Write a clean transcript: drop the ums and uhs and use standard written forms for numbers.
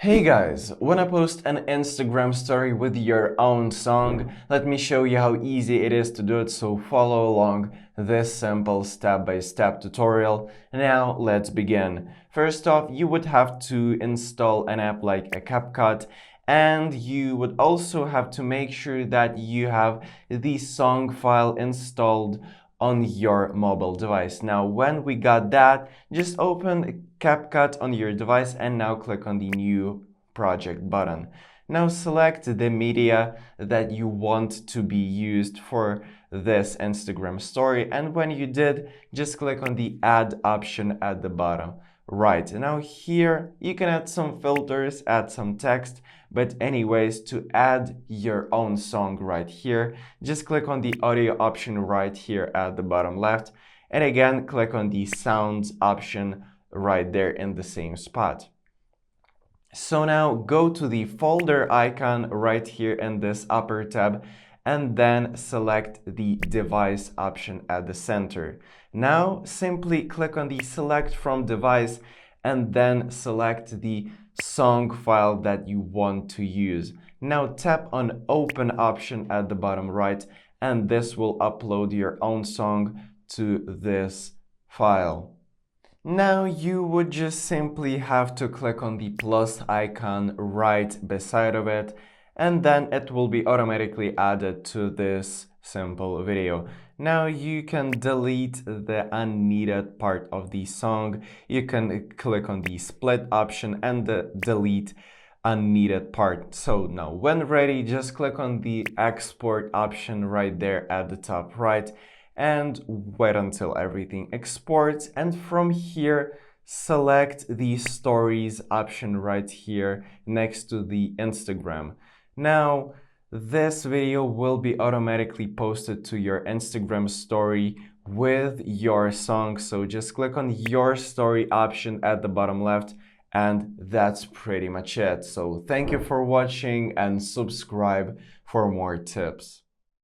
Hey guys, wanna post an Instagram story with your own song? Let me show you how easy it is to do it, so follow along this simple step-by-step tutorial. Now let's begin. First off, you would have to install an app like a CapCut, and you would also have to make sure that you have the song file installed on your mobile device. Now, when we got that, just open CapCut on your device and now click on the New Project button. Now select the media that you want to be used for this Instagram story, and when you did, just click on the Add option at the bottom. Right, now here you can add some filters, add some text, but anyways, to add your own song right here, just click on the audio option right here at the bottom left, and again click on the sounds option right there in the same spot. So now go to the folder icon right here in this upper tab and then select the device option at the center. Now simply click on the select from device and then select the song file that you want to use. Now tap on open option at the bottom right and this will upload your own song to this file. Now you would just simply have to click on the plus icon right beside of it, and then it will be automatically added to this simple video. Now you can delete the unneeded part of the song. You can click on the split option and delete unneeded part. So now when ready, just click on the export option right there at the top right and wait until everything exports, and from here select the stories option right here next to the Instagram. Now this video will be automatically posted to your Instagram story with your song, so just click on your story option at the bottom left and that's pretty much it. So thank you for watching and subscribe for more tips.